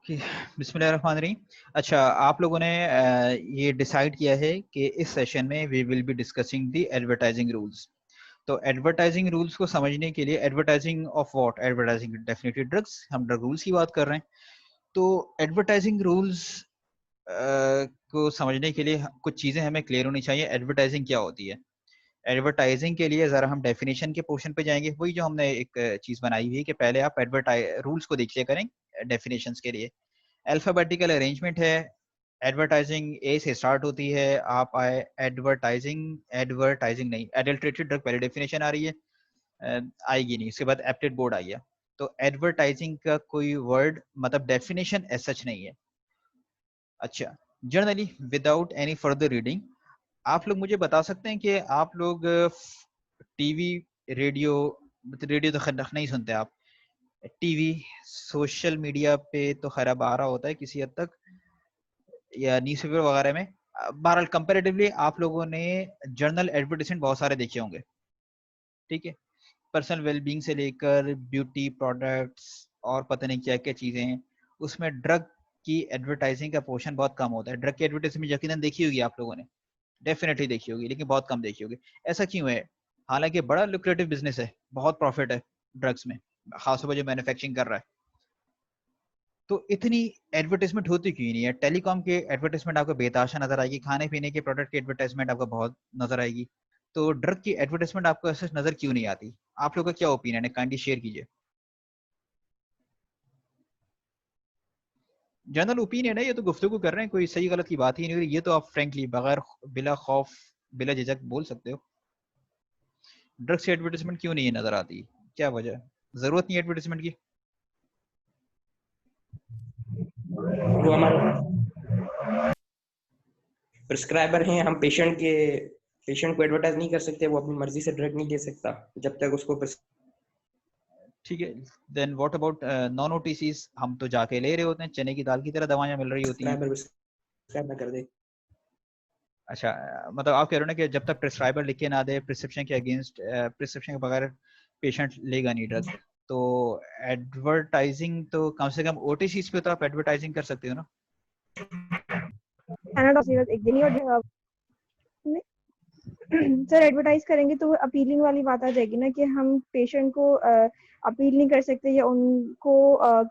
कि बिस्मिल्लाहिर्रहमानिर्रहीम। अच्छा, आप लोगों ने ये डिसाइड किया है कि इस सेशन में we will be discussing the advertising rules. तो एडवर्टाइजिंग रूल्स को समझने के लिए advertising of what, advertising definitely drugs, हम ड्रग रूल्स की बात कर रहे हैं। तो एडवर्टाइजिंग रूल्स को समझने के लिए कुछ चीज़ें हमें क्लियर होनी चाहिए। एडवर्टाइजिंग क्या होती है? एडवर्टाइजिंग के लिए ज़रा हम डेफिनेशन के पोर्शन पे जाएंगे। वही जो हमने एक चीज़ बनाई हुई है कि पहले आप रूल्स को देख लिया करें डेफिनेशंस के लिए। अल्फाबेटिकल अरेंजमेंट है। एडवर्टाइजिंग ए से स्टार्ट होती है। आप आए एडवर्टाइजिंग, एडवर्टाइजिंग नहीं, एडल्ट्रेटेड ड्रग पहले डेफिनेशन आ रही है, आएगी नहीं, उसके बाद एप्टेड बोर्ड आई है। तो एडवर्टाइजिंग का कोई वर्ड मतलब डेफिनेशन एज सच नहीं है। अच्छा, generally without any further reading आप लोग मुझे बता सकते हैं कि आप लोग टीवी, रेडियो, रेडियो तो खैर नहीं सुनते आप, टीवी, सोशल मीडिया पे तो खैर अब आ रहा होता है किसी हद तक, या न्यूज़पेपर वगैरह में। बहरहाल कंपैरेटिवली आप लोगों ने जर्नल एडवर्टाइजमेंट बहुत सारे देखे होंगे, ठीक है। पर्सनल वेलबींग से लेकर ब्यूटी प्रोडक्ट्स और पता नहीं क्या क्या चीजें हैं, उसमें ड्रग की एडवर्टाइजिंग का पोर्शन बहुत कम होता है। ड्रग की एडवर्टाइजमेंट यकीनन देखी होगी आप लोगों ने, डेफिनेटली देखी होगी, लेकिन बहुत कम देखी होगी। ऐसा क्यों है? हालांकि बड़ा लुक्रेटिव बिजनेस है, बहुत प्रॉफिट है ड्रग्स में, खासतौर पर जो मैन्युफैक्चरिंग कर रहा है। तो इतनी एडवर्टाइजमेंट होती क्यों नहीं है? टेलीकॉम के एडवर्टाइजमेंट आपको बेताशा नजर आएगी, खाने पीने के प्रोडक्ट की एडवर्टाइजमेंट आपको बहुत नजर आएगी, तो ड्रग की एडवर्टाइजमेंट आपको ऐसे नजर क्यों नहीं आती? आप लोग का क्या ओपिनियन है? काइंडली शेयर कीजिए। जनरल ओपिनियन है, ये तो गुफ्तगू कर रहे हैं, कोई सही गलत की बात ही नहीं हो रही। ये तो आप फ्रेंकली बगैर बिला खौफ बिला झिझक बोल सकते हो। ड्रग्स की एडवर्टाइजमेंट क्यों नहीं नजर आती? क्या वजह है? जरूरत नहीं एडवर्टाइजमेंट की? जो हमारे प्रिस्क्राइबर हैं, हम पेशेंट को एडवर्टाइज नहीं कर सकते। वो अपनी मर्जी से ड्रग नहीं दे सकता जब तक उसको ठीक है, देन व्हाट अबाउट नॉन ओटीसीज? हम तो जाके ले रहे होते हैं, चने की दाल की तरह दवाइयां मिल रही होती हैं। प्रिस्क्राइब ना कर दे। अच्छा, मतलब आप कह रहे हो ना कि जब तक प्रिस्क्राइबर लिख के ना दे, प्रिस्क्रिप्शन के अगेंस्ट, प्रिस्क्रिप्शन के बगैर पेशेंट लेगा नहीं ड्रग। तो एडवर्टाइजिंग तो कम से कम ओटीसीज पे तो आप एडवर्टाइजिंग कर सकते हो ना? एक दिन ही और सर एडवर्टाइज करेंगे तो अपीलिंग वाली बात आ जाएगी ना कि हम पेशेंट को अपील नहीं कर सकते या उनको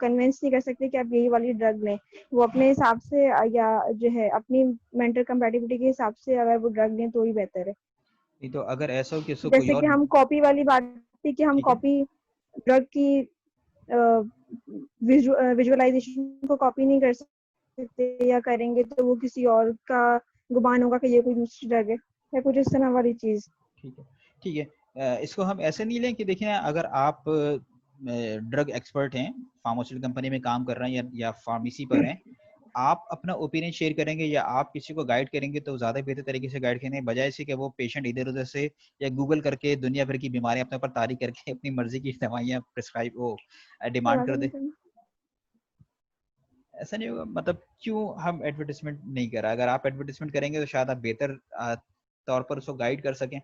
कन्विंस नहीं कर सकते कि आप यही वाली ड्रग लें। वो अपने हिसाब से या जो है अपनी मेंटल कंपैटिबिलिटी के हिसाब से अगर वो ड्रग लें तो ही बेहतर है। नहीं तो अगर ऐसा हो कि उसको कोई जैसे और, कि हम कॉपी वाली बात थी कि हम ठीक है, कॉपी ड्रग की विजुअलाइजेशन को कॉपी नहीं कर सकते, या करेंगे तो वो किसी और का गुमान होगा कि ये कोई दूसरी ड्रग है या कुछ इस तरह वाली चीज। ठीक है, ठीक है। इसको हम ऐसे नहीं लें कि देखिए, अगर आप ड्रग एक्सपर्ट हैं, फार्मास्यूटिकल कंपनी में काम कर रहे हैं या फार्मेसी पर हैं, आप अपना ओपिनियन शेयर करेंगे या आप किसी को गाइड करेंगे तो ज़्यादा बेहतर तरीके से गाइड करने बजाय से कि वो पेशेंट इधर उधर से या गूगल करके दुनिया भर की बीमारियां अपने ऊपर तारी करके अपनी मर्जी की दवाइयां प्रिस्क्राइब वो डिमांड कर दे। ऐसा नहीं होगा। मतलब क्यों हम एडवर्टाइजमेंट नहीं करा? अगर आप एडवर्टाइजमेंट करेंगे तो शायद आप बेहतर तौर पर उसको गाइड कर सकें।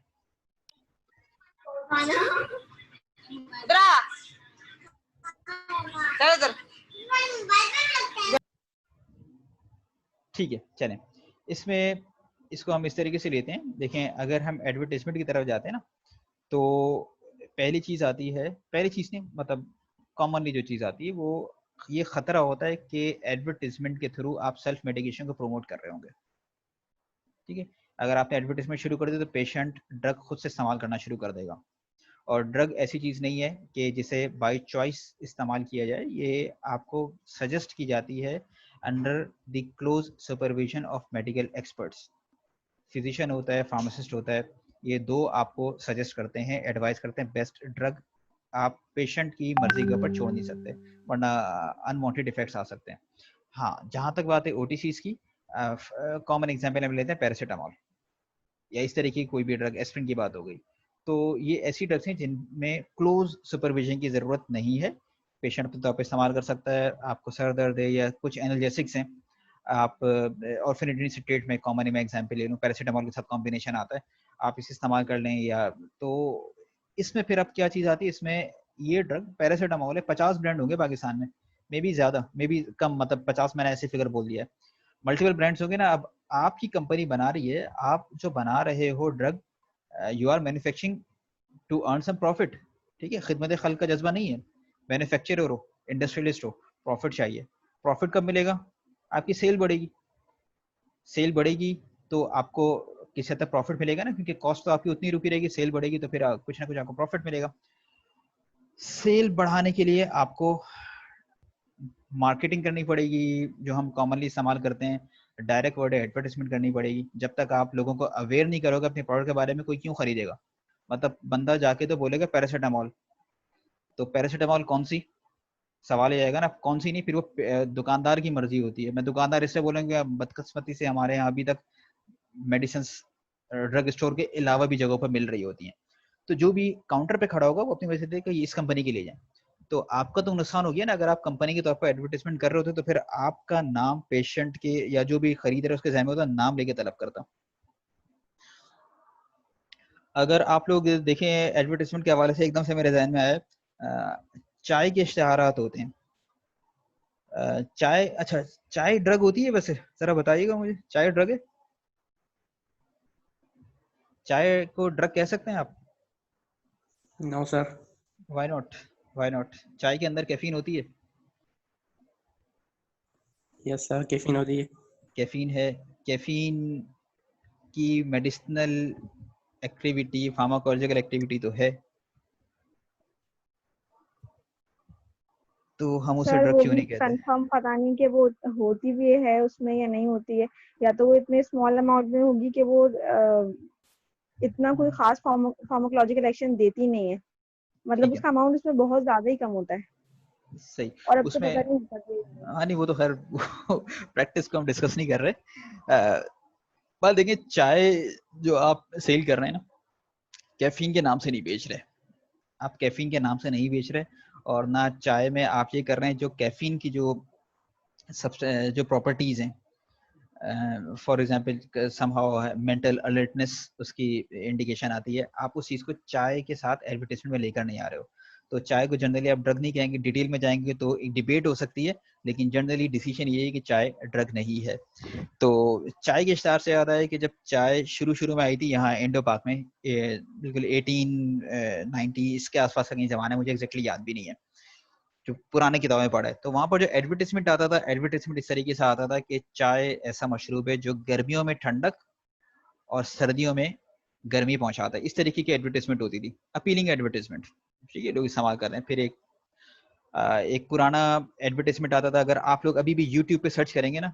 ठीक है, चलें, इसमें इसको हम इस तरीके से लेते हैं। देखें, अगर हम एडवर्टाइजमेंट की तरफ जाते हैं ना, तो पहली चीज आती है, पहली चीज नहीं मतलब कॉमनली जो चीज आती है वो ये खतरा होता है कि एडवर्टाइजमेंट के थ्रू आप सेल्फ मेडिकेशन को प्रमोट कर रहे होंगे। ठीक है, अगर आपने एडवर्टाइजमेंट शुरू कर दी तो पेशेंट ड्रग खुद से इस्तेमाल करना शुरू कर देगा। और ड्रग ऐसी चीज नहीं है कि जिसे बाय चॉइस इस्तेमाल किया जाए, ये आपको सजेस्ट की जाती है under the close supervision of medical experts. Physician होता है, फार्मासिस्ट होता है, ये दो आपको सजेस्ट करते हैं, एडवाइस करते हैं बेस्ट ड्रग। आप पेशेंट की मर्जी के ऊपर छोड़ नहीं सकते, वरना अनवांटेड इफेक्ट्स आ सकते हैं। हाँ, जहाँ तक बात है ओटीसीज की, कॉमन एग्जांपल हम लेते हैं पैरासीटामोल या इस तरह की कोई भी ड्रग, एस्पिरिन की बात हो गई। तो ये ऐसी ड्रग्स हैं जिनमें क्लोज सुपरविजन की ज़रूरत नहीं है, पेशेंट अपने तौर पर इस्तेमाल कर सकता है। आपको सर दर्द है या कुछ एनाल्जेसिक्स हैं, आप ऑर्फिनेटिन सिट्रेट में कॉमन मैं एग्जांपल ले लूँ, पैरासीटामोल के साथ कॉम्बिनेशन आता है, आप इसे इस्तेमाल कर लें। या तो इसमें फिर अब क्या चीज़ आती है इसमें, ये ड्रग पैरासीटामोल है, 50 ब्रांड होंगे पाकिस्तान में, मे बी ज्यादा, मे बी कम, मतलब 50 मैंने ऐसे फिगर बोल दिया है। मल्टीपल ब्रांड्स होंगे ना। अब आपकी कंपनी बना रही है, आप जो बना रहे हो drug, you are manufacturing to earn some profit, ठीक है। खिदमत खल्क का जज्बा नहीं है। मैन्युफैक्चरर हो, इंडस्ट्रियलिस्ट हो, प्रॉफिट चाहिए। प्रॉफिट कब मिलेगा? आपकी सेल बढ़ेगी। सेल बढ़ेगी तो आपको किस हद तक प्रॉफिट मिलेगा ना, क्योंकि कॉस्ट तो आपकी उतनी रुकी रहेगी, सेल बढ़ेगी तो फिर कुछ ना कुछ आपको प्रॉफिट मिलेगा। सेल बढ़ाने के लिए आपको मार्केटिंग करनी पड़ेगी, जो हम कॉमनली इस्तेमाल करते हैं, डायरेक्ट वर्ड एडवर्टाइजमेंट करनी पड़ेगी। जब तक आप लोगों को अवेयर नहीं करोगे अपने प्रोडक्ट के बारे में, कोई क्यों खरीदेगा? मतलब बंदा जाके तो बोलेगा पैरासीटामोल, तो पैरासीटामोल कौन सी, सवाल ये आएगा ना, कौन सी नहीं। फिर वो दुकानदार की मर्जी होती है। मैं दुकानदार इससे बोलेंगे, बदकिस्मती से हमारे यहाँ अभी तक मेडिसिन ड्रग स्टोर के अलावा भी जगहों पर मिल रही होती हैं। तो जो भी काउंटर पे खड़ा होगा वो अपनी वजह से कि इस कंपनी की ले जाए, तो आपका तो नुकसान हो गया ना। अगर आप कंपनी के तौर पर एडवर्टाइजमेंट कर रहे होते तो फिर आपका नाम पेशेंट के या जो भी खरीद रहे हैं उसके ज़हन में होता, नाम लेके तलब करता। अगर आप लोग देखें एडवर्टाइजमेंट के हवाले से, एकदम से मेरे जहन में आया, चाय के इश्तेहारात होते हैं। चाय, अच्छा चाय ड्रग होती है वैसे? जरा बताइएगा मुझे, चाय ड्रग है? चाय को ड्रग कह सकते हैं आप? No sir. Why not? Why not? चाय के अंदर कैफीन होती है। यस सर, कैफीन होती है। कैफीन है। कैफीन की मेडिसिनल एक्टिविटी, फार्माकोलॉजिकल एक्टिविटी तो है, तो हम उसे सर ड्रग वो क्यों भी नहीं कहते? कंफर्म पता नहीं कि वो होती भी है उसमें या नहीं होती है, या तो वो इतने स्मॉल अमाउंट में होगी कि वो इतना कोई खास फार्माकोलॉजिकल एक्शन देती नहीं है, मतलब ठीक है, उसका अमाउंट उसमें बहुत ज्यादा ही कम होता है। सही। और अब तो उसमें पता नहीं होता कि हाँ नहीं, वो तो खैर प्रैक्टिस को हम डिस्कस नहीं कर रहे। बात देखिए, चाय जो आप सेल कर रहे हैं ना, कैफीन के नाम से नहीं बेच रहे। आप कैफीन के नाम से नहीं बेच रहे, और ना चाय में आप ये कर रहे हैं जो कैफीन की जो जो प्रॉपर्टीज हैं, for example somehow mental alertness, उसकी इंडिकेशन आती है, आप उस चीज को चाय के साथ एडवर्टाइजमेंट में लेकर नहीं आ रहे हो। तो चाय को जनरली आप ड्रग नहीं कहेंगे, डिटेल में जाएंगे तो एक डिबेट हो सकती है, लेकिन जनरली डिसीजन ये है कि चाय ड्रग नहीं है। तो चाय के इश्तार से याद आया कि जब चाय शुरू शुरू में आई थी यहाँ इंडो पाक में, बिल्कुल 1890 इसके आसपास का कहीं जमाना है, मुझे एग्जैक्टली याद भी नहीं है, जो पुराने किताबें पढ़ा है। तो वहां पर जो एडवर्टाइजमेंट आता था, एडवर्टाइजमेंट इस तरीके से आता था कि चाय ऐसा मशरूब है जो गर्मियों में ठंडक और सर्दियों में गर्मी पहुंचाता है। इस तरीके की एडवर्टाइजमेंट होती थी, अपीलिंग एडवर्टाइजमेंट, ठीक है, लोग इस्तेमाल कर रहे हैं। फिर एक पुराना एडवर्टाइजमेंट आता था, अगर आप लोग अभी भी यूट्यूब पे सर्च करेंगे ना,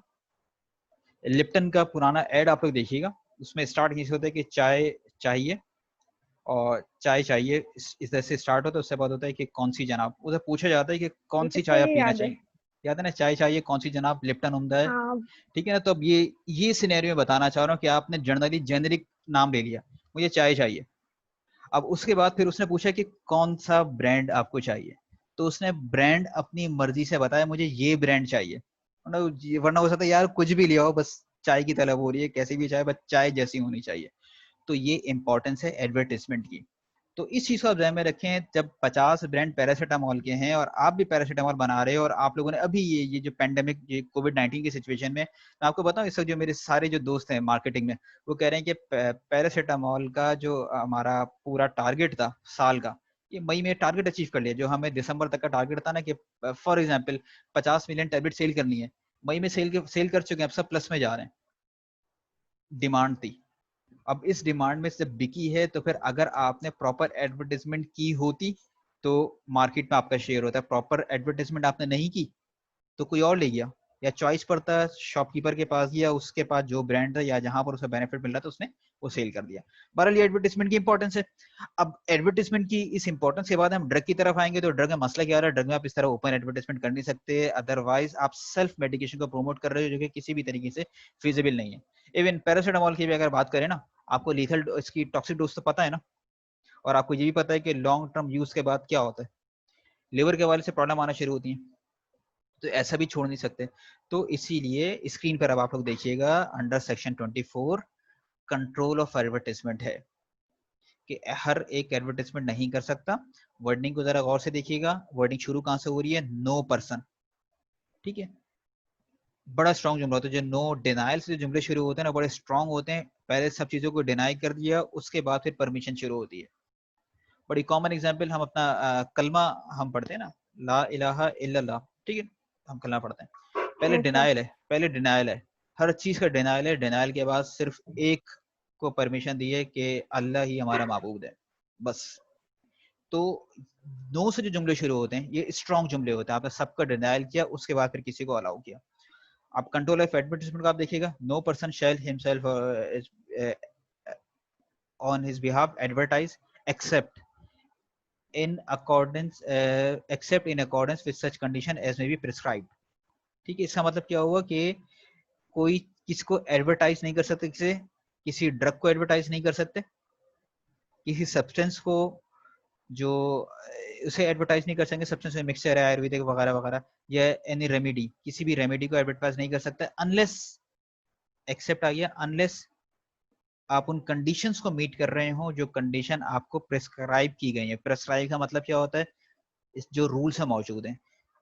लिप्टन का पुराना एड आप लोग देखिएगा, उसमें स्टार्ट यही होता है कि चाय चाहिए, और चाय चाहिए इस तरह से स्टार्ट होता है। उसके बाद होता है कि कौन सी जनाब, उधर पूछा जाता है कि कौन सी तो चाय आप ये पीना याद है। चाहिए, याद है ना, चाय चाहिए कौन सी जनाब, लिप्टन उम्दा है, हाँ। ठीक है ना। तो अब ये सिनेरियो में बताना चाह रहा हूँ कि आपने जनरली जेनरिक नाम ले लिया, मुझे चाय चाहिए। अब उसके बाद फिर उसने पूछा कि कौन सा ब्रांड आपको चाहिए, तो उसने ब्रांड अपनी मर्जी से बताया, मुझे ये ब्रांड चाहिए। वरना हो सकता है यार कुछ भी लिया हो, बस चाय की तलब हो रही है, कैसी भी चाय, बस चाय जैसी होनी चाहिए। तो ये इंपॉर्टेंस है एडवर्टाइजमेंट की। तो इस चीज को आप ध्यान में रखें, जब 50 ब्रांड पैरासीटामोल के हैं और आप भी पैरासीटामोल बना रहे हो, और आप लोगों ने अभी ये जो पैंडेमिक, ये कोविड-19 की सिचुएशन में, मैं आपको बताऊं, इस वक्त जो मेरे सारे जो दोस्त हैं मार्केटिंग में, वो कह रहे हैं कि पैरासीटामोल का जो हमारा पूरा टारगेट था साल का, ये मई में टारगेट अचीव कर लिया। जो हमें दिसंबर तक का टारगेट था ना कि for example 50 million tablet sale करनी है, मई में सेल कर चुके हैं, अब सब प्लस में जा रहे हैं। डिमांड थी, अब इस डिमांड में से बिकी है, तो फिर अगर आपने प्रॉपर एडवर्टाइजमेंट की होती तो मार्केट में आपका शेयर होता है। प्रॉपर एडवर्टाइजमेंट आपने नहीं की तो कोई और ले गया, या चॉइस पड़ता शॉपकीपर के पास, या उसके पास जो ब्रांड था या जहां पर उसे बेनिफिट मिल रहा था उसने वो सेल कर दिया। बहरहाल ये एडवर्टाइजमेंट की इंपॉर्टेंस है। अब एडवर्टाइजमेंट की इस इंपॉर्टेंस के बाद हम ड्रग की तरफ आएंगे। तो ड्रग में मसला क्या आ रहा है, ड्रग में आप इस तरह ओपन एडवर्टाइजमेंट कर नहीं सकते, अदरवाइज आप सेल्फ मेडिकेशन को प्रमोट कर रहे हो, जो कि किसी भी तरीके से फिजिबल नहीं है। इवन पैरासीटामोल की भी अगर बात करें ना, आपको लीथल इसकी टॉक्सिक डोज तो पता है ना, और आपको ये भी पता है कि लॉन्ग टर्म यूज के बाद क्या होता है, लिवर के हवाले से प्रॉब्लम आना शुरू होती है। तो ऐसा भी छोड़ नहीं सकते। तो इसीलिए स्क्रीन पर अब आप लोग देखिएगा, under section 24 control of advertisement है कि हर एक एडवर्टाइजमेंट नहीं कर सकता। वर्डिंग को जरा गौर से देखिएगा, वर्डिंग शुरू कहां से हो रही है, नो पर्सन, ठीक है, बड़ा स्ट्रॉन्ग जुमला होता है। जो नो डिनाइल से जो जुमले शुरू होते हैं ना, बड़े स्ट्रॉन्ग होते हैं। पहले सब चीजों को डिनाई कर दिया, उसके बाद फिर परमिशन शुरू होती है। बड़ी कॉमन एग्जांपल, हम अपना कलमा हम पढ़ते हैं ना, ला इलाहा इल्लल्लाह, ठीक है, हम कलमा पढ़ते हैं। पहले Yes, sir. डिनाइल है, पहले डिनाइल है, हर चीज का डिनाइल है। डिनाइल के बाद सिर्फ एक को परमिशन दी है कि अल्लाह ही हमारा माबूद है, बस। तो नो से जो जुमले शुरू होते हैं ये स्ट्रॉन्ग जुमले होते हैं। आपने सबका डिनाइल किया, उसके बाद फिर किसी को अलाउ किया। आप कंट्रोल ऑफ एडवर्टाइजमेंट का आप देखिएगा, no person shall himself on his behalf advertise except in accordance except in accordance with such condition as may be prescribed। ठीक है, इसका मतलब क्या हुआ कि कोई किसको एडवर्टाइज नहीं कर सकते, किसी ड्रग को एडवर्टाइज नहीं कर सकते, किसी सब्सटेंस को जो उसे एडवर्टाइज नहीं कर सकते, सब्सटेंस में मिक्सचर है आयुर्वेदिक वगैरह वगैरह, या एनी रेमेडी, किसी भी रेमेडी को एडवर्टाइज नहीं कर सकता अनलेस, एक्सेप्ट आ गया, अनलेस आप उन कंडीशंस को मीट कर रहे हो जो कंडीशन आपको प्रेस्क्राइब की गई है। प्रेस्क्राइब का मतलब क्या होता है, इस जो रूल्स है मौजूद हैं।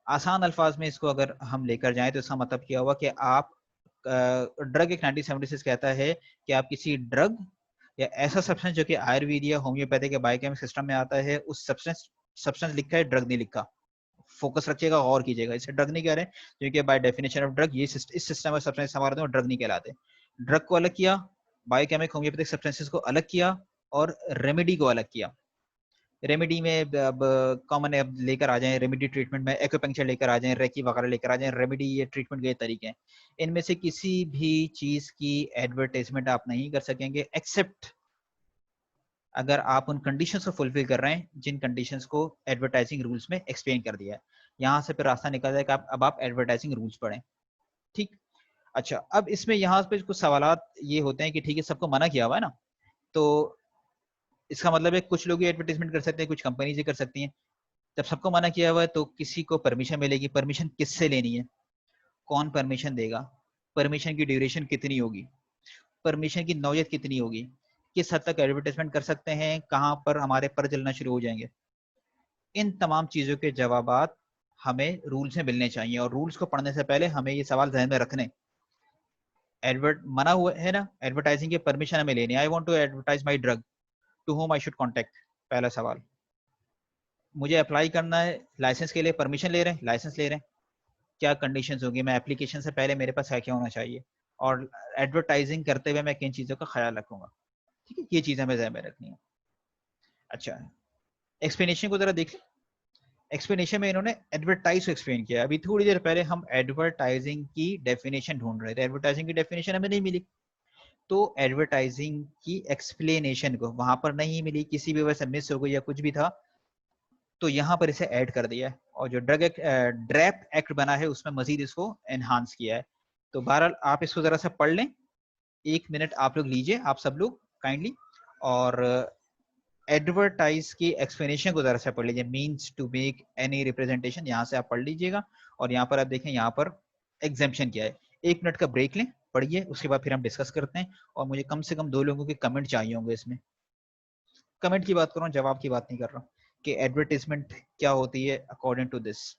आसान अल्फाज में इसको अगर हम लेकर जाएं तो इसका मतलब क्या हुआ कि आप ड्रग एक 1976 कहता है कि आप किसी ड्रग या ऐसा सब्सटेंस जो कि आयुर्वेद या होम्योपैथिक या बायोकेमिक सिस्टम में आता है, उस सब्सटेंस लिखा है, ड्रग नहीं लिखा। फोकस रखिएगा, गौर कीजिएगा, इसे ड्रग नहीं कह रहे क्योंकि बाय डेफिनेशन ऑफ ड्रग ये इस सिस्टम में सब्सटेंस हमारे ड्रग नहीं कहलाते। ड्रग को अलग किया, बायोकेमिक होम्योपैथिक सब्सटेंसेस को अलग किया, और रेमेडी को अलग किया। रेमेडी में अब कॉमन अब लेकर आ जाएं, रेमेडी ट्रीटमेंट में एक्यूपंक्चर लेकर आ जाएं, रेकी वगैरह लेकर आ जाएं। रेमेडी ये ट्रीटमेंट के तरीके हैं। इनमें से किसी भी चीज की एडवर्टाइजमेंट आप नहीं कर सकेंगे एक्सेप्ट अगर आप उन कंडीशंस को फुलफिल कर रहे हैं जिन कंडीशंस को एडवर्टाइजिंग रूल्स में एक्सप्लेन कर दिया है। यहाँ से फिर रास्ता निकल जाएगा अब आप एडवर्टाइजिंग रूल्स पढ़ें। ठीक, अच्छा, अब इसमें यहाँ पे कुछ सवालात ये होते हैं कि ठीक है, सबको मना किया हुआ है ना, तो इसका मतलब है कुछ लोग ही एडवर्टाइजमेंट कर सकते हैं, कुछ कंपनीज ही कर सकती हैं। जब सबको मना किया हुआ है तो किसी को परमिशन मिलेगी। परमिशन किससे लेनी है, कौन परमिशन देगा, परमिशन की ड्यूरेशन कितनी होगी, परमिशन की नौयत कितनी होगी, किस हद तक एडवर्टाइजमेंट कर सकते हैं, कहाँ पर हमारे पर चलना शुरू हो जाएंगे। इन तमाम चीजों के जवाबात हमें रूल्स में मिलने चाहिए, और रूल्स को पढ़ने से पहले हमें ये सवाल ध्यान में रखने। एडवर्ट मना हुआ है ना, एडवर्टाइजिंग की परमिशन हमें लेनी है। I want to advertise my drug, to whom I should contact. पहला सवाल, मुझे अप्लाई करना है लाइसेंस के लिए, परमिशन ले रहे हैं, लाइसेंस ले रहे हैं, क्या कंडीशंस होंगी, मैं एप्लीकेशन से पहले मेरे पास क्या क्या होना चाहिए, और एडवर्टाइजिंग करते हुए मैं किन चीज़ों का ख्याल रखूंगा। ठीक है, ये चीज़ हमें ध्यान में रखनी है। अच्छा, एक्सप्लेनेशन को जरा देख लें। एक्सप्लेनेशन में इन्होंने एडवर्टाइज को एक्सप्लेन किया। अभी थोड़ी देर पहले हम एडवर्टाइजिंग की डेफिनेशन ढूंढ रहे थे, एडवर्टाइजिंग की डेफिनेशन हमें नहीं मिली, तो एडवर्टाइजिंग की एक्सप्लेनेशन को वहां पर नहीं मिली, किसी भी वजह से मिस हो गई या कुछ भी था, तो यहाँ पर इसे ऐड कर दिया है, और जो ड्रैप एक्ट बना है उसमें मजीद इसको एनहांस किया है। तो बहरहाल आप इसको जरा सा पढ़ लें, 1 मिनट आप लोग लीजिए, आप सब लोग काइंडली, और एडवर्टाइज की एक्सप्लेनेशन को जरा सा पढ़ लीजिए। Means to make any representation, यहाँ से आप पढ़ लीजिएगा, और यहाँ पर आप देखें यहाँ पर एग्जेम्पशन क्या है। 1 मिनट का ब्रेक लें, पढ़िए, उसके बाद फिर हम डिस्कस करते हैं। और मुझे कम से कम 2 लोगों के कमेंट चाहिए होंगे इसमें। कमेंट की बात कर रहा हूँ, जवाब की बात नहीं कर रहा हूँ, कि एडवर्टाइजमेंट क्या होती है अकॉर्डिंग टू दिस।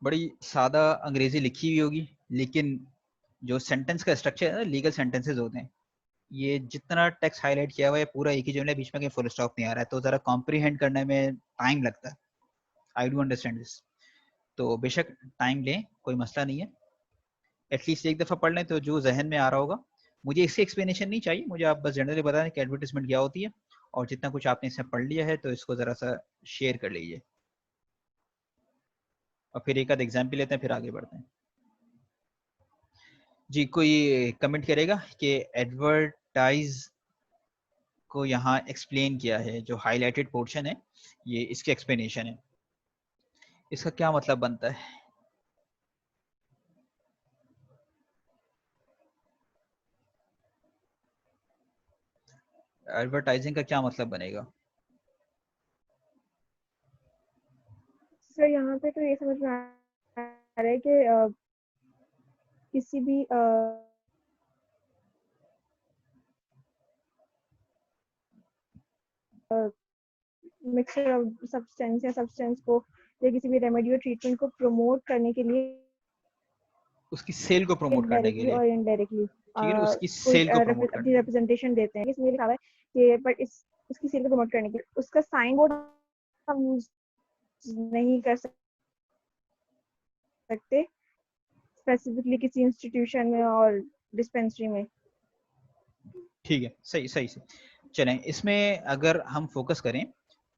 बड़ी सादा अंग्रेजी लिखी हुई होगी, लेकिन जो सेंटेंस का स्ट्रक्चर है ना, लीगल सेंटेंसेस होते हैं, ये जितना टेक्स्ट हाईलाइट किया हुआ है पूरा एक ही जगह, बीच में कहीं फुल स्टॉप नहीं आ रहा है, तो जरा कॉम्प्रीहेंड करने में टाइम लगता है। I do understand this. तो बेशक टाइम लें, कोई मसला नहीं है, एटलीस्ट एक दफा पढ़ लें तो जो जहन में आ रहा होगा। मुझे इसकी एक्सप्लेनेशन नहीं चाहिए, मुझे आप बस जनरली बता दें कि एडवर्टाइजमेंट क्या होती है, और जितना कुछ आपने इसमें पढ़ लिया है तो इसको जरा सा शेयर कर लीजिए। और फिर एक आध एग्जाम्पल लेते हैं, फिर आगे बढ़ते हैं। जी, कोई कमेंट करेगा कि एडवर्टाइज को यहाँ एक्सप्लेन किया है, जो हाईलाइटेड पोर्शन है ये इसकी एक्सप्लेनेशन है, इसका क्या मतलब बनता है? एडवर्टाइजिंग का क्या मतलब बनेगा? सर यहाँ पे तो ये समझ में आ रहा है कि किसी भी मिक्सचर ऑफ सब्सटेंस या सब्सटेंस को या किसी भी रेमेडी और ट्रीटमेंट को प्रमोट करने के लिए उसकी सेल को प्रमोट करने के डायरेक्टली लिए, और इनडायरेक्टली ठीक है ना, उसकी कोई सेल को प्रमोट करने अपनी के लिए। रिप्रेजेंटेशन देते हैं। इसमें लिखा हुआ है कि पर इस उसकी सेल को प्रमोट करने के लिए उसका साइन बोर्ड हम नहीं कर सकते स्पेसिफिकली किसी इंस्टीट्यूशन में और डिस्पेंसरी में। ठीक है, सही सही से चलें। इसमें अगर हम फोकस करें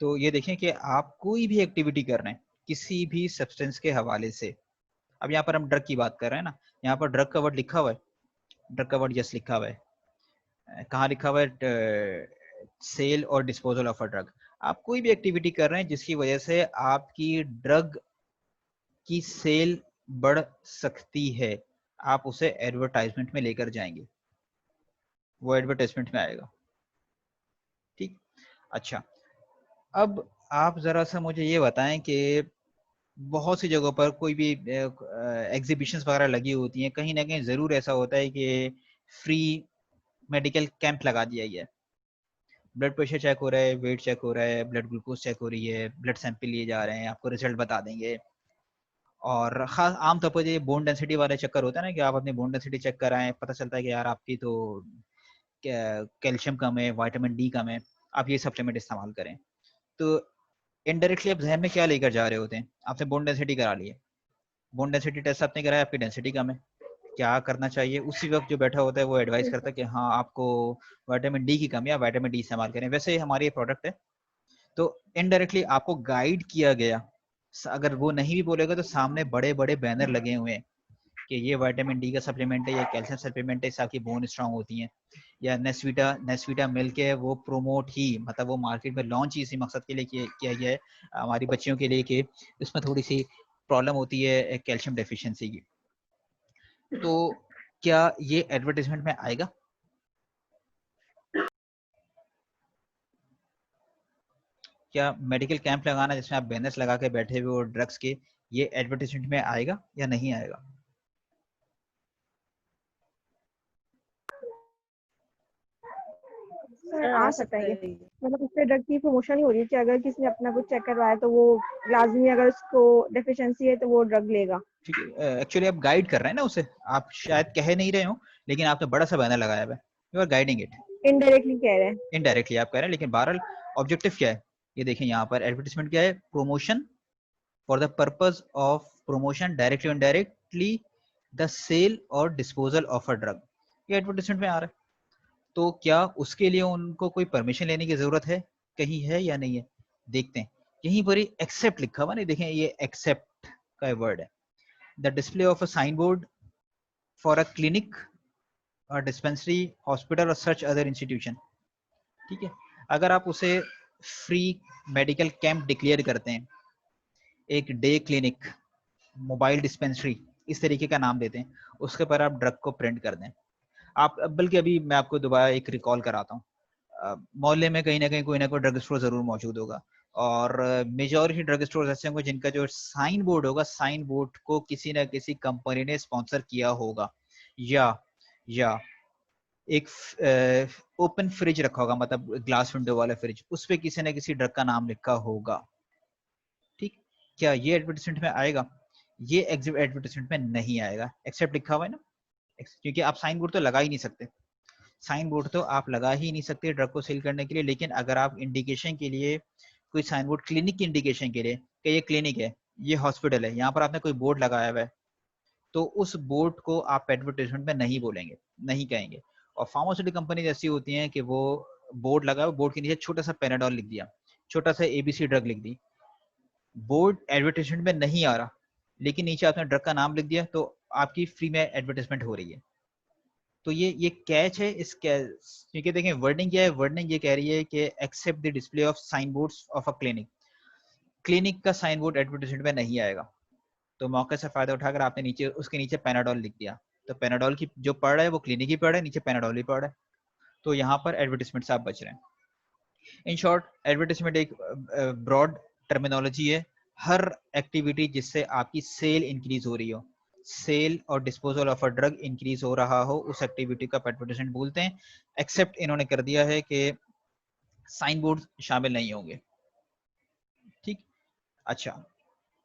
तो ये देखें कि आप कोई भी एक्टिविटी कर रहे हैं किसी भी सब्सटेंस के हवाले से। अब यहाँ पर हम ड्रग की बात कर रहे हैं ना, यहाँ पर ड्रग का वर्ड लिखा हुआ है, ड्रग का वर्ड यस लिखा हुआ है। कहाँ लिखा हुआ है? सेल और डिस्पोजल ऑफ अ ड्रग। आप कोई भी एक्टिविटी कर रहे हैं जिसकी वजह से आपकी ड्रग की सेल बढ़ सकती है, आप उसे एडवर्टाइजमेंट में लेकर जाएंगे, वो एडवर्टाइजमेंट में आएगा। ठीक, अच्छा, अब आप जरा सा मुझे ये बताएं कि बहुत सी जगहों पर कोई भी एग्जीबिशंस वगैरह लगी होती हैं, कहीं ना कहीं जरूर ऐसा होता है कि फ्री मेडिकल कैंप लगा दिया गया है। ब्लड प्रेशर चेक हो रहा है, वेट चेक हो रहा है, ब्लड ग्लूकोज चेक हो रही है, ब्लड सैंपल लिए जा रहे हैं, आपको रिजल्ट बता देंगे। और खास आमतौर पर ये बोन डेंसिटी वाले चक्कर होता है ना, कि आप अपनी बोन डेंसिटी चेक कराएं, पता चलता है कि यार आपकी तो कैल्शियम कम है, विटामिन डी कम है, आप ये सप्लीमेंट इस्तेमाल करें। तो इनडायरेक्टली आप जहन में क्या लेकर जा रहे होते हैं? आपने बोन डेंसिटी करा ली है, बोन डेंसिटी टेस्ट आपने कराया, आपकी डेंसिटी कम है, क्या करना चाहिए? उसी वक्त जो बैठा होता है वो एडवाइस करता है कि हाँ आपको विटामिन डी की कमी है, विटामिन डी इस्तेमाल करें। वैसे ही हमारी ये प्रोडक्ट है, तो इनडायरेक्टली आपको गाइड किया गया। अगर वो नहीं भी बोलेगा तो सामने बड़े बड़े बैनर लगे हुए हैं कि ये विटामिन डी का सप्लीमेंट है, या कैल्शियम सप्लीमेंट है, इससे आपकी बोन स्ट्रांग होती है। या नेस्वीटा मिल्क है, वो प्रोमोट ही, मतलब वो मार्केट में लॉन्च ही इसी मकसद के लिए किया गया है, हमारी बच्चियों के लिए, कि इसमें थोड़ी सी प्रॉब्लम होती है कैल्शियम डेफिशिएंसी की। तो क्या ये एडवर्टाइजमेंट में आएगा? क्या मेडिकल कैंप लगाना जिसमें आप बैनर्स लगा के बैठे हुए हो ड्रग्स के, ये एडवर्टाइजमेंट में आएगा या नहीं आएगा? सर आ सकता है ये, मतलब उससे ड्रग की प्रमोशन ही हो रही है कि अगर किसी ने अपना कुछ चेक करवाया तो वो लाजमी, अगर उसको डेफिशिएंसी है तो वो ड्रग लेगा। ठीक है, एक्चुअली आप गाइड कर रहे हैं ना उसे, आप शायद कह नहीं रहे हो, लेकिन आपने बड़ा सा बैनर लगाया हुआ है, you are guiding it. Indirectly कह रहे हैं। इनडायरेक्टली आप कह रहे हैं, लेकिन बहरहाल ऑब्जेक्टिव क्या है? ये देखें यहाँ पर एडवर्टाइजमेंट क्या है? Promotion for the purpose of promotion directly indirectly the sale और डिस्पोजल ऑफ अ ड्रग, ये एडवर्टाइजमेंट में आ रहा है। तो क्या उसके लिए उनको कोई परमिशन लेने की जरूरत है, कहीं है या नहीं है? देखते हैं, यहीं पर ही एक्सेप्ट लिखा हुआ नहीं, देखें ये एक्सेप्ट का वर्ड है। The display of a sign board for a clinic और डिस्पेंसरी, हॉस्पिटल और सच अदर इंस्टीट्यूशन। ठीक है, अगर आप उसे फ्री मेडिकल कैंप डिक्लेयर करते हैं, एक डे क्लिनिक, मोबाइल डिस्पेंसरी, इस तरीके का नाम देते हैं, उसके पर आप ड्रग को प्रिंट कर दें। आप बल्कि अभी मैं आपको दोबारा एक रिकॉल कराता हूँ, मोहल्ले में कहीं ना कहीं कोई ना कोई ड्रग स्टोर जरूर मौजूद होगा, और मेजॉरिटी ड्रग स्टोर ऐसे होंगे जिनका जो साइन बोर्ड होगा, साइन बोर्ड को किसी ना किसी कंपनी ने स्पॉन्सर किया होगा, या एक ओपन फ्रिज रखा होगा, मतलब ग्लास विंडो वाला फ्रिज, उस पर किसी ना किसी ड्रग का नाम लिखा होगा। ठीक, क्या ये एडवर्टाइजमेंट में आएगा? ये एडवर्टाइजमेंट में नहीं आएगा, एक्सेप्ट लिखा हुआ है ना, क्योंकि आप साइन बोर्ड तो लगा ही नहीं सकते, साइन बोर्ड तो आप लगा ही नहीं सकते ड्रग को सेल करने के लिए। लेकिन अगर आप इंडिकेशन के लिए कोई साइन बोर्ड, क्लिनिक की इंडिकेशन के लिए कि ये क्लिनिक है, ये हॉस्पिटल है, यहाँ पर आपने कोई बोर्ड लगाया हुआ है, तो उस बोर्ड को आप एडवर्टाइजमेंट में नहीं बोलेंगे, नहीं कहेंगे। और फार्मास्यूटिकल कंपनी ऐसी होती हैं कि वो बोर्ड लगाया, बोर्ड के नीचे छोटा सा पैराडॉल लिख दिया, छोटा सा एबीसी ड्रग लिख दी, बोर्ड एडवर्टाइजमेंट में नहीं आ रहा, लेकिन नीचे आपने ड्रग का नाम लिख दिया तो आपकी फ्री में एडवर्टाइजमेंट हो रही है। तो ये कैच है इस क्योंकि देखें वर्डिंग क्या है, वर्डिंग ये कह रही है कि except the display of sign boards of a clinic, clinic का साइन बोर्ड एडवर्टाइजमेंट में नहीं आएगा। तो मौके से फायदा उठाकर आपने नीचे उसके नीचे पैनाडोल लिख दिया, तो पैनाडोल की जो पढ़ रहा है वो क्लिनिक ही पढ़ रहा है, नीचे पैनाडोल ही पढ़ रहा है, तो यहाँ पर एडवर्टाइजमेंट से आप बच रहे हैं। इन शॉर्ट एडवर्टाइजमेंट एक ब्रॉड टर्मिनोलॉजी है, हर एक्टिविटी जिससे आपकी सेल इंक्रीज हो रही हो, सेल और disposal of a drug increase हो रहा हो, उस एक्टिविटी का एडवर्टाइजमेंट बोलते हैं। एक्सेप्ट इन्होंने कर दिया है कि साइन बोर्ड शामिल नहीं होंगे। ठीक, अच्छा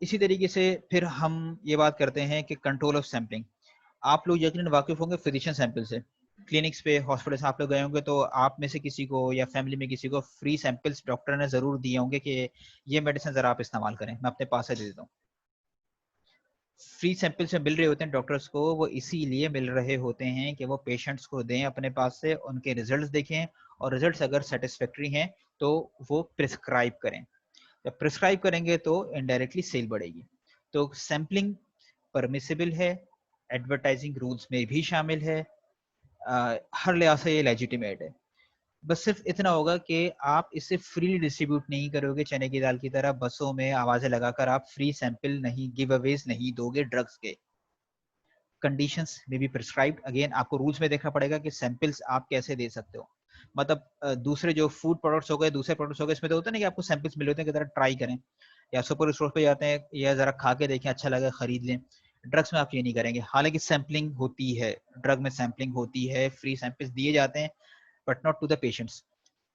इसी तरीके से फिर हम ये बात करते हैं कि कंट्रोल ऑफ सैम्पलिंग। आप लोग यकीनन वाकिफ होंगे फिजिशियन सैंपल से, क्लिनिक्स पे हॉस्पिटल से आप लोग गए होंगे तो आप में से किसी को या फैमिली में किसी को फ्री सैंपल्स डॉक्टर ने जरूर दिए होंगे कि ये मेडिसिन जरा आप इस्तेमाल करें, मैं अपने पास से दे देता हूँ। फ्री सैंपल से मिल रहे होते हैं डॉक्टर्स को, वो इसीलिए मिल रहे होते हैं कि वो पेशेंट्स को दें अपने पास से, उनके रिजल्ट्स देखें और रिजल्ट्स अगर सेटिस्फैक्ट्री हैं तो वो प्रिस्क्राइब करें। जब प्रिस्क्राइब करेंगे तो इनडायरेक्टली सेल बढ़ेगी। तो सैम्पलिंग परमिसिबल है, एडवर्टाइजिंग रूल्स में भी शामिल है, हर लिहाज से ये लेजिटिमेट है। बस सिर्फ इतना होगा कि आप इसे फ्री डिस्ट्रीब्यूट नहीं करोगे चने की दाल की तरह, बसों में आवाजें लगाकर आप फ्री सैंपल नहीं, गिव अवेज नहीं दोगे ड्रग्स के। कंडीशंस में भी प्रिस्क्राइब्ड, अगेन आपको रूल्स में देखना पड़ेगा कि सैंपल्स आप कैसे दे सकते हो। मतलब दूसरे जो फूड प्रोडक्ट्स हो गए, दूसरे प्रोडक्ट्स हो गए, इसमें तो होता है ना कि आपको सैंपल्स मिले होते हैं कि जरा ट्राई करें, या सुपर स्टोर पे जाते हैं या जरा खा के देखें अच्छा लगे खरीद लें। ड्रग्स में आप ये नहीं करेंगे, हालांकि सैंपलिंग होती है, ड्रग में सैंपलिंग होती है, फ्री सैंपल्स दिए जाते हैं but not to the patients.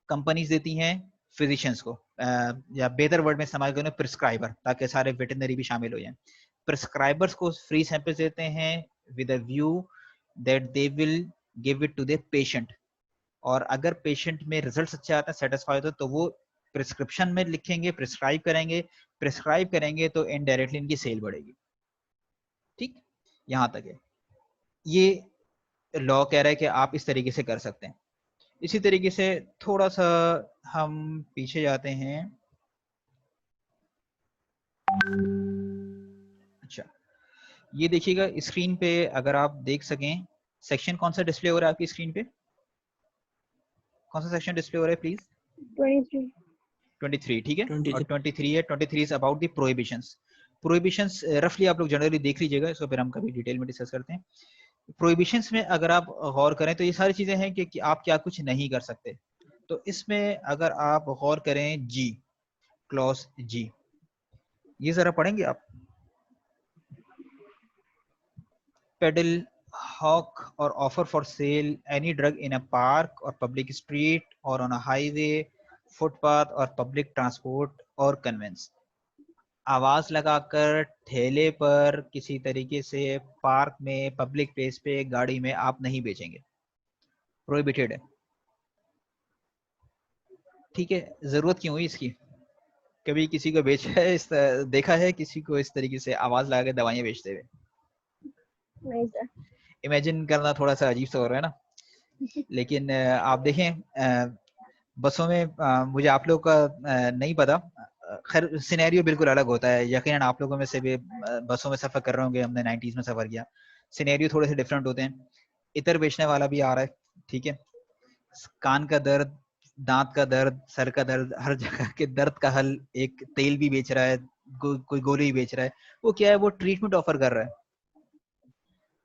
Companies देती हैं फिजिशियंस को, या बेहतर वर्ड में इस्तेमाल करें प्रिस्क्राइबर, ताकि सारे वेटरनरी भी शामिल हो जाएं। प्रिस्क्राइबर्स को फ्री सैंपल्स देते हैं with a view that they will give it to the patient, और अगर पेशेंट में रिजल्ट अच्छे आते हैं, सेटिस्फाइड हो, तो वो प्रिस्क्रिप्शन में लिखेंगे, प्रिस्क्राइब करेंगे तो इनडायरेक्टली इनकी सेल बढ़ेगी। ठीक, यहां तक है। ये लॉ कह रहा है कि आप इस तरीके से कर सकते हैं। इसी तरीके से थोड़ा सा हम पीछे जाते हैं। अच्छा, ये देखिएगा स्क्रीन पे, अगर आप देख सकें सेक्शन कौन सा डिस्प्ले हो रहा है आपकी स्क्रीन पे, कौन सा सेक्शन डिस्प्ले हो रहा है प्लीज? 23। 23, ठीक है। 23 और 23 है, 23 is about the prohibitions. Prohibitions रफली आप लोग जनरली देख लीजिएगा, इसको फिर हम कभी डिटेल में डिस्कस करते हैं। प्रोहिबिशंस में अगर आप गौर करें तो ये सारी चीजें हैं कि आप क्या कुछ नहीं कर सकते। तो इसमें अगर आप गौर करें जी, क्लॉज जी, ये जरा पढ़ेंगे आप। Pedal, hawk or offer for sale any drug in a park or public street or on a highway, footpath or public transport or conveyance। आवाज लगाकर ठेले पर किसी तरीके से पार्क में, पब्लिक प्लेस पे, गाड़ी में आप नहीं बेचेंगे, प्रोहिबिटेड है। ठीक है, जरूरत क्यों हुई इसकी? कभी किसी को बेचा है देखा है किसी को इस तरीके से आवाज लगा के दवाइयां बेचते हुए? नहीं सर। इमेजिन करना थोड़ा सा अजीब सा हो रहा है ना, लेकिन आप देखें बसों में, मुझे आप लोग का नहीं पता, खैर सिनेरियो बिल्कुल अलग होता है, यकीनन आप लोगों में से भी बसों में सफर कर रहे होंगे, हमने 90s में सफर किया, सिनेरियो थोड़े से डिफरेंट होते हैं। इतर बेचने वाला भी आ रहा है, ठीक है, कान का दर्द, दांत का दर्द, सर का दर्द, हर जगह के दर्द का हल, एक तेल भी बेच रहा है, कोई गोली भी बेच रहा है। वो क्या है, वो ट्रीटमेंट ऑफर कर रहा है।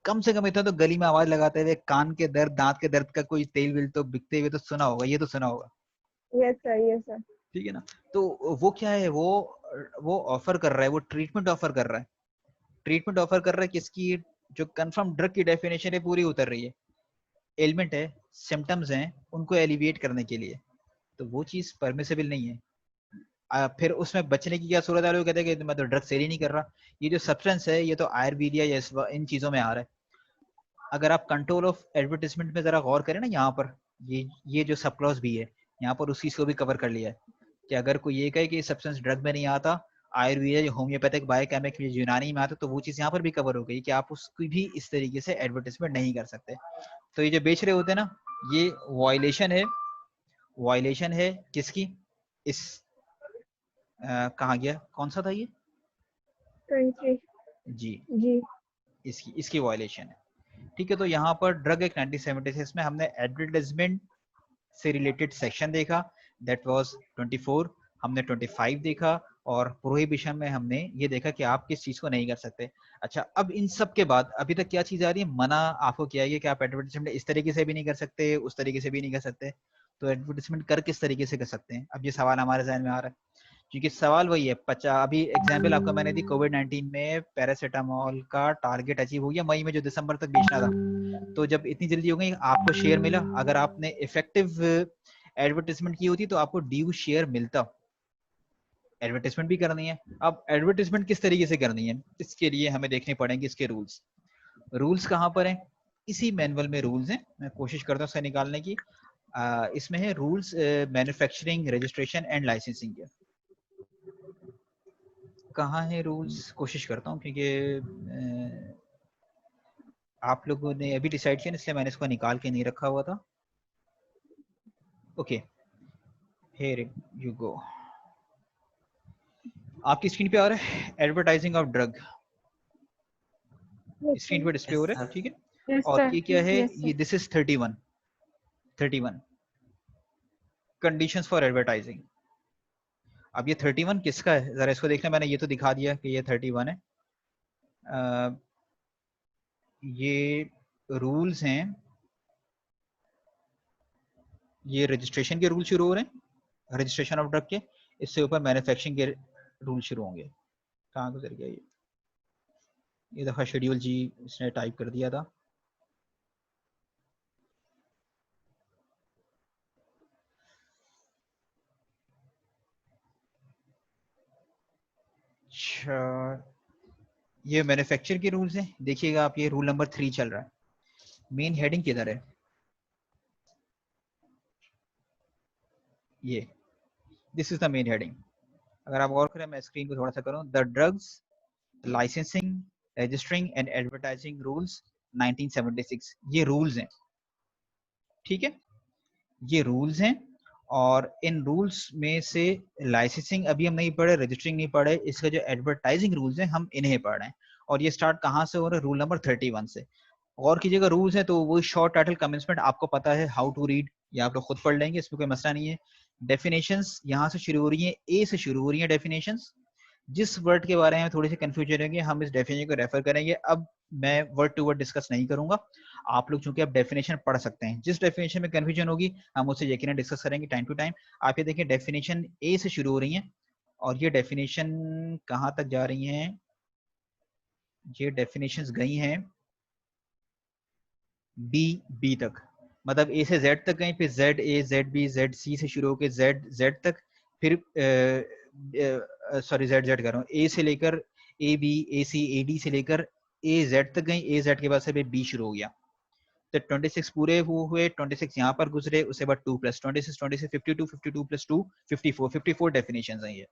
कम से कम इतना तो गली में आवाज लगाते हुए कान के दर्द, दांत के दर्द का कोई तेल विल तो बिकते हुए तो सुना होगा, ये तो सुना होगा। Yes sir, yes sir. ठीक है ना, तो वो क्या है, वो ऑफर कर रहा है, वो ट्रीटमेंट ऑफर कर रहा है। ट्रीटमेंट ऑफर कर रहा है किसकी? जो कंफर्म ड्रग की डेफिनेशन है पूरी उतर रही है, एलिमेंट है, सिम्टम्स हैं, उनको एलिविएट करने के लिए, तो वो चीज परमिसिबल नहीं है। फिर उसमें बचने की क्या सूरत है? लोग कहते हैं कि मैं तो ड्रग सेल ही नहीं कर रहा। ये जो सब्सटेंस है ये तो आयुर्वेदिया या इन चीजों में आ रहा है। अगर आप कंट्रोल ऑफ एडवर्टाइजमेंट में जरा गौर करें ना, यहाँ पर ये जो सब क्लॉज भी है, यहाँ पर उस चीज को भी कवर कर लिया है कि अगर कोई ये कहे कि सब्सटेंस ड्रग में नहीं आता, आयुर्वेद, होम्योपैथिक, बायोकेमिक, यूनानी में आता, तो वो चीज यहाँ पर भी कवर हो गई कि आप उसकी भी इस तरीके से एडवर्टाइजमेंट नहीं कर सकते। तो ये जो बेच रहे होते हैं ना, ये वायलेशन है, वायलेशन है किसकी? इस कहाँ गया, कौन सा था ये? 23। जी जी इसकी वायलेशन है। ठीक है, तो यहाँ पर ड्रग एक्ट 1976 में हमने एडवर्टाइजमेंट से रिलेटेड सेक्शन देखा, दैट वाज 24। हमने 25 देखा, और प्रोहिबिशन में हमने ये देखा कि आप किस चीज को नहीं कर सकते। अच्छा, अब इन सब के बाद अभी तक क्या चीज आ रही है? मना आपको किया है कि आप एडवर्टाइजमेंट इस तरीके से भी नहीं कर सकते, उस तरीके से भी नहीं कर सकते। तो एडवर्टाइजमेंट कर किस तरीके से कर सकते हैं? अब ये सवाल हमारे जहन में आ रहा है, क्योंकि सवाल वही है। अभी एग्जाम्पल आपको मैंने दी, कोविड-19 में पैरासीटामोल का टारगेट अचीव हो गया मई में, जो दिसंबर तक बेचना था। तो जब इतनी जल्दी हो गई, आपको शेयर मिला। अगर आपने इफेक्टिव एडवर्टाइजमेंट की होती तो आपको ड्यू शेयर मिलता। एडवर्टाइजमेंट भी करनी है। अब एडवर्टाइजमेंट किस तरीके से करनी है, इसके लिए हमें देखने पड़ेंगे इसके रूल्स। रूल्स कहाँ पर हैं? इसी मैनुअल में रूल्स हैं, मैं कोशिश करता हूँ उसे निकालने की। इसमें है rules manufacturing, registration and licensing के। कहाँ है रूल्स? कोशिश करता हूँ, क्योंकि आप लोगों ने अभी डिसाइड किया, इसलिए मैंने इसको निकाल के नहीं रखा हुआ था। Okay, here you go. आपकी स्क्रीन पे आ रहा है एडवर्टाइजिंग ऑफ ड्रग, स्क्रीन पे डिस्प्ले हो रहा है, ठीक है। यस और सर, ये क्या है? यस ये this is 31 conditions for advertising. अब ये 31 किसका है, जरा इसको देखना। मैंने ये तो दिखा दिया कि ये 31 है। ये रूल्स हैं, ये रजिस्ट्रेशन के रूल शुरू हो रहे हैं, रजिस्ट्रेशन ऑफ ड्रग के। इससे ऊपर मैन्युफैक्चरिंग के रूल शुरू होंगे। कहाँ गुजर गया ये दफा शेड्यूल जी इसने टाइप कर दिया था। अच्छा, ये मैन्युफैक्चर के रूल्स हैं। देखिएगा आप, ये रूल नंबर 3 चल रहा है। मेन हेडिंग किधर है? ये this is the main heading. अगर आप गौर करें, मैं स्क्रीन को थोड़ा सा करूं। The drugs licensing, registering and advertising rules 1976, ये रूल्स हैं, ठीक है। ये रूल्स हैं, और इन रूल्स में से लाइसेंसिंग अभी हम नहीं पढ़े, रजिस्टरिंग नहीं पढ़े, इसका जो एडवर्टाइजिंग रूल्स हैं हम इन्हें पढ़ रहे हैं। और ये स्टार्ट कहाँ से हो रहा है? रूल नंबर 31 से। और कीजिएगा, रूल्स है तो वो शॉर्ट टाइटल कमेंसमेंट आपको पता है, हाउ टू रीड, या आप लोग खुद पढ़ लेंगे, इसमें कोई मसला नहीं है। डेफिनेशंस यहाँ से शुरू हो रही है, ए से शुरू हो रही है डेफिनेशंस। जिस वर्ड के बारे में थोड़ी सी कंफ्यूजन होगी, हम इस डेफिनेशन को रेफर करेंगे। अब मैं वर्ड टू वर्ड डिस्कस नहीं करूंगा, आप लोग चूंकि अब डेफिनेशन पढ़ सकते हैं, जिस डेफिनेशन में कंफ्यूजन होगी हम उसे यकीनन डिस्कस करेंगे टाइम टू टाइम। आप ये देखिए, डेफिनेशन ए से शुरू हो रही है, और ये डेफिनेशन कहाँ तक जा रही हैं? ये डेफिनेशंस गई हैं बी तक, मतलब ए से जेड तक गई, फिर Z A, Z B, Z C से शुरू होकर जेड जेड तक, फिर सॉरी जेड जेड कर रहा हूँ, ए से लेकर A B, A C, A D से लेकर ए जेड तक गई। ए जेड के बाद से बी शुरू हो गया। तो 26 पूरे हुए, 26 यहाँ पर गुजरे, उसके बाद 2 + 26, 26 52, 52 + 2 54 डेफिनेशन है ये।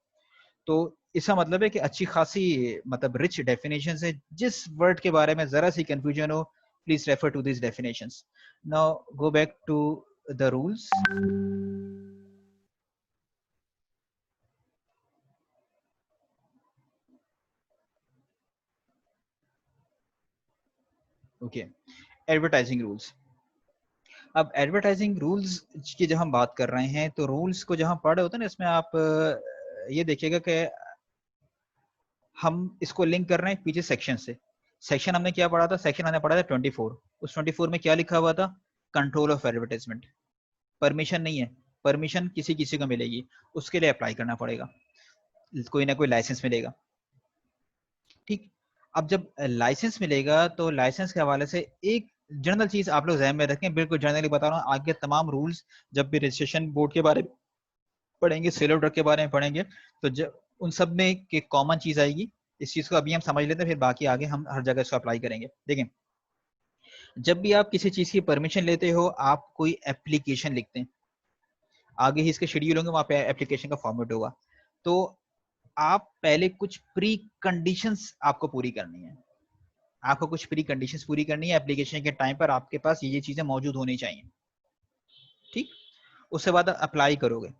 तो इसका मतलब है कि अच्छी खासी, मतलब रिच डेफिनेशंस है। जिस वर्ड के बारे में जरा सी कंफ्यूजन हो, please refer to these definitions. Now go back to the rules. Okay, advertising rules. अब एडवर्टाइजिंग रूल्स की जब हम बात कर रहे हैं, तो रूल्स को जहां पढ़ रहे होते हैं ना, इसमें आप ये देखिएगा कि हम इसको लिंक कर रहे हैं पीछे सेक्शन से। सेक्शन हमने क्या पढ़ा था? सेक्शन हमने पढ़ा था 24। उस 24 में क्या लिखा हुआ था? Control of advertisement. परमिशन नहीं है, परमिशन किसी किसी को मिलेगी, उसके लिए अप्लाई करना पड़ेगा, कोई ना कोई लाइसेंस मिलेगा, ठीक। अब जब लाइसेंस मिलेगा, तो लाइसेंस के हवाले से एक जनरल चीज आप लोग ध्यान में रखें, बिल्कुल जनरली बता रहा हूँ। आगे तमाम रूल्स जब भी रजिस्ट्रेशन बोर्ड के बारे में पढ़ेंगे, सेल ऑफ ड्रग के बारे में पढ़ेंगे, तो जब उन सब में एक कॉमन चीज आएगी। इस चीज को अभी हम समझ लेते हैं, फिर बाकी आगे हम हर जगह इसको अप्लाई करेंगे। देखें, जब भी आप किसी चीज की परमिशन लेते हो, आप कोई एप्लीकेशन लिखते हैं, आगे ही इसके शेड्यूल होंगे, वहां पे एप्लीकेशन का फॉर्मेट होगा। तो आप पहले कुछ प्री कंडीशंस आपको पूरी करनी है, आपको कुछ प्री कंडीशंस पूरी करनी है। एप्लीकेशन के टाइम पर आपके पास ये चीजें मौजूद होनी चाहिए, ठीक। उसके बाद अप्लाई करोगे,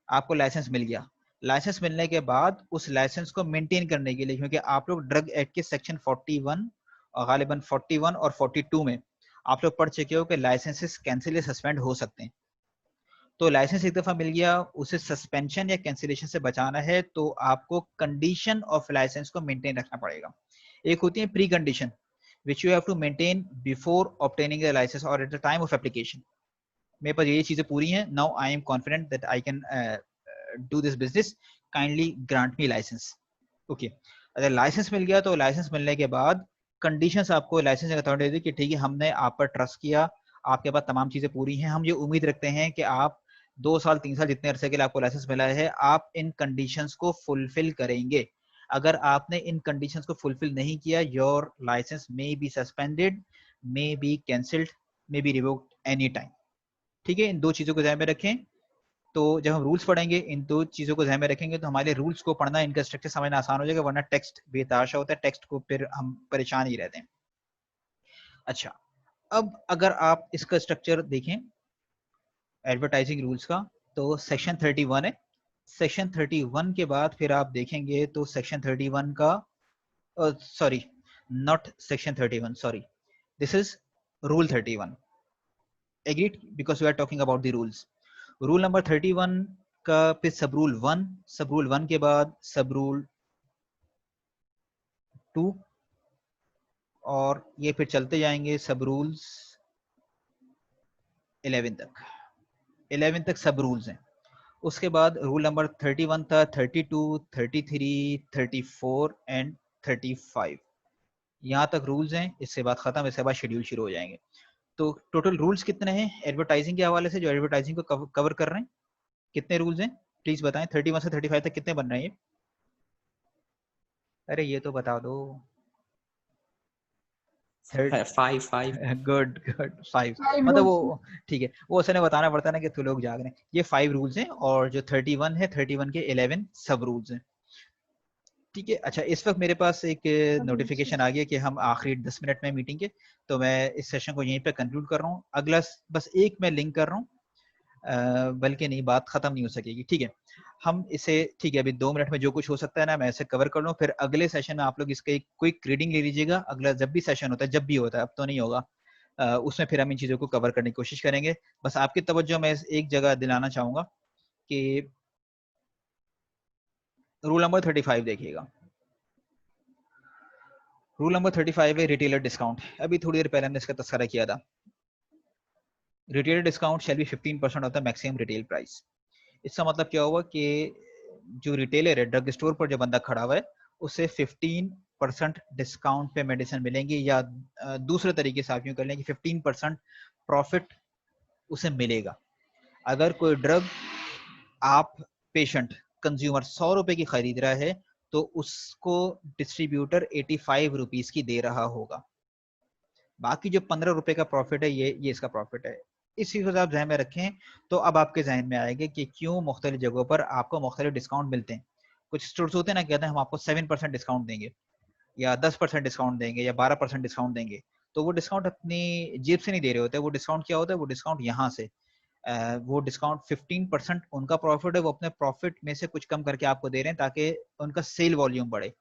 आपको लाइसेंस मिल गया, लाइसेंस मिलने के बाद उस लाइसेंस को मेंटेन करने के लिए, क्योंकि आप लोग ड्रग एक्ट के सेक्शन 41 और गालिबन 41 और 42 में आप लोग पढ़ चुके हो कि लाइसेंसेस कैंसिल या सस्पेंड हो सकते हैं। तो लाइसेंस एक दफा मिल गया, उसे सस्पेंशन या कैंसिलेशन से बचाना है तो आपको कंडीशन ऑफ लाइसेंस को मेंटेन रखना पड़ेगा। एक होती है pre condition which you have to maintain before obtaining the license और at the time of application. मेरे पास ये चीजें पूरी हैं, now I am confident that I can do this business, kindly grant me license. Okay, अगर license मिल गया तो लाइसेंस मिलने के बाद कंडीशंस आपको लाइसेंसिंग अथॉरिटी देती है कि ठीक है, हमने आप पर ट्रस्ट किया, आपके पास तमाम चीजें पूरी हैं, हम ये उम्मीद रखते हैं कि आप 2 साल 3 साल जितने अरसे के लिए आपको लाइसेंस मिला है, आप इन कंडीशंस को फुलफिल करेंगे। अगर आपने इन कंडीशंस को फुलफिल नहीं किया, your licence may be suspended, may be cancelled, may be revoked any time. ठीक है, इन दो चीजों को ध्यान में रखें। तो जब हम रूल्स पढ़ेंगे, इन दो चीजों को ध्यान में रखेंगे तो हमारे रूल्स को पढ़ना, इनका स्ट्रक्चर समझना आसान हो जाएगा, वरना टेक्स्ट बेताशा होता है, टेक्स्ट को फिर हम परेशान ही रहते हैं। अच्छा, अब अगर आप इसका स्ट्रक्चर देखें एडवर्टाइजिंग रूल्स का, तो सेक्शन 31 है। सेक्शन 31 के बाद फिर आप देखेंगे तो सेक्शन 31 का sorry, not section 31, sorry, this is rule 31। Agreed, because we are talking about the rules. Rule number 31 का फिर सब रूल 1, सब रूल 1 के बाद सब रूल 2, और ये फिर चलते जाएंगे सब रूल्स 11 तक। 11 तक सब रूल्स हैं। उसके बाद रूल नंबर 31 था, 32, 33, 34 एंड 35, यहाँ तक रूल्स हैं। इसके बाद खत्म, इसके बाद शेड्यूल शुरू हो जाएंगे। तो टोटल रूल्स कितने हैं एडवर्टाइजिंग के हवाले से, जो एडवर्टाइजिंग को कवर कर रहे हैं, कितने रूल्स हैं प्लीज बताएं। 31 से 35 तक कितने बन रहे हैं? अरे ये तो बता दो। 5 गुड गुड, 5। 5 मतलब rules। वो ठीक है, वो उसने बताना पड़ता है ना कि तू लोग जाग रहे हैं। ये 5 रूल्स हैं, और जो 31 है, 31 के 11 सब रूल्स हैं। ठीक है, अच्छा, इस वक्त मेरे पास एक नोटिफिकेशन आ गया कि हम आखिरी 10 मिनट में मीटिंग के, तो मैं इस सेशन को यहीं पे कंक्लूड कर रहा हूँ। अगला बस एक मैं लिंक कर रहा हूँ, बल्कि नहीं, बात खत्म नहीं हो सकेगी। ठीक है, हम इसे, ठीक है, अभी 2 मिनट में जो कुछ हो सकता है ना, मैं इसे कवर कर लूँ, फिर अगले सेशन में आप लोग इसका एक क्विक रीडिंग ले लीजिएगा। अगला जब भी सेशन होता है, जब भी होता है, अब तो नहीं होगा, उसमें फिर हम इन चीजों को कवर करने की कोशिश करेंगे। बस आपकी तवज्जो मैं एक जगह दिलाना चाहूंगा कि रूल नंबर 35 देखिएगा। रूल नंबर 35 है रिटेलर डिस्काउंट। अभी थोड़ी देर पहले हमने इसका तस्करा किया था। Retailer discount shall be 15% of the maximum retail price. इसका मतलब क्या हुआ कि जो रिटेलर है, ड्रग स्टोर पर जो बंदा खड़ा हुआ है, उसे 15% डिस्काउंट पे मेडिसिन मिलेंगी, या दूसरे तरीके से आप यूं कर लें कि 15% प्रॉफिट उसे मिलेगा। अगर कोई ड्रग आप पेशेंट कंज्यूमर 100 रुपए की खरीद रहा है, तो उसको डिस्ट्रीब्यूटर 85 रुपीज की दे रहा होगा। बाकी जो 15 रुपए का प्रॉफिट है, ये इसका प्रॉफिट है। इस चीज को आप ध्यान में रखें, तो अब आपके जहन में आएगा कि क्यों मुख्तलिफ जगहों पर आपको मुख्तलिफ डिस्काउंट मिलते हैं। कुछ स्टोर्स होते हैं ना, कहते हैं हम आपको 7% डिस्काउंट देंगे, या 10% डिस्काउंट देंगे, या 12% डिस्काउंट देंगे। तो वो डिस्काउंट अपनी जेब से नहीं दे रहे होते। वो डिस्काउंट क्या होता है? वो डिस्काउंट यहाँ से, वो डिस्काउंट 15% उनका प्रॉफिट है, वो अपने प्रॉफिट में से कुछ कम करके आपको दे रहे हैं ताकि उनका सेल वॉल्यूम बढ़े।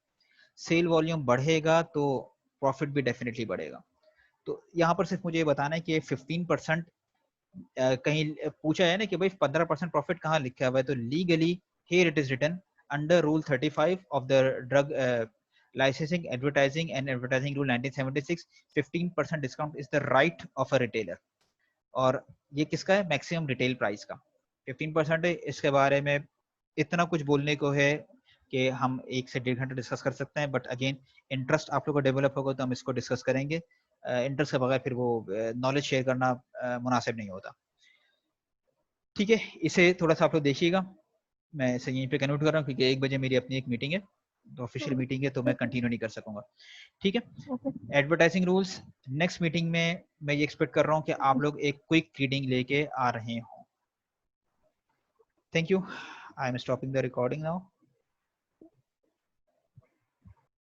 सेल वॉल्यूम बढ़ेगा तो प्रॉफिट भी डेफिनेटली बढ़ेगा। तो यहाँ पर सिर्फ मुझे ये बताना है कि 15% कहीं पूछा है ना कि भाई 15% प्रॉफिट कहाँ लिखा हुआ है, तो legally here it is written under rule 35 of the drug licensing, advertising and advertising rule 1976, 15% discount is the right of a retailer। और ये किसका है? मैक्सिमम रिटेल प्राइस का 15% है। इसके बारे में इतना कुछ बोलने को है कि हम 1 से 1.5 घंटे डिस्कस कर सकते हैं, बट अगेन इंटरेस्ट आप लोग को डेवलप होगा तो हम इसको डिस्कस करेंगे। इंटरेस्ट के बगैर फिर वो नॉलेज शेयर करना मुनासिब नहीं होता। ठीक है, इसे थोड़ा सा आप लोग देखिएगा। मैं इसे यहीं पे कन्वर्ट कर रहा हूँ क्योंकि 1 बजे मेरी अपनी एक मीटिंग है, तो ऑफिशियल मीटिंग है, तो मैं कंटिन्यू नहीं कर सकूंगा। ठीक है, एडवर्टाइजिंग रूल्स नेक्स्ट मीटिंग में मैं ये एक्सपेक्ट कर रहा हूँ कि आप लोग एक क्विक रीडिंग लेके आ रहे हो। Thank you, I am stopping the recording now.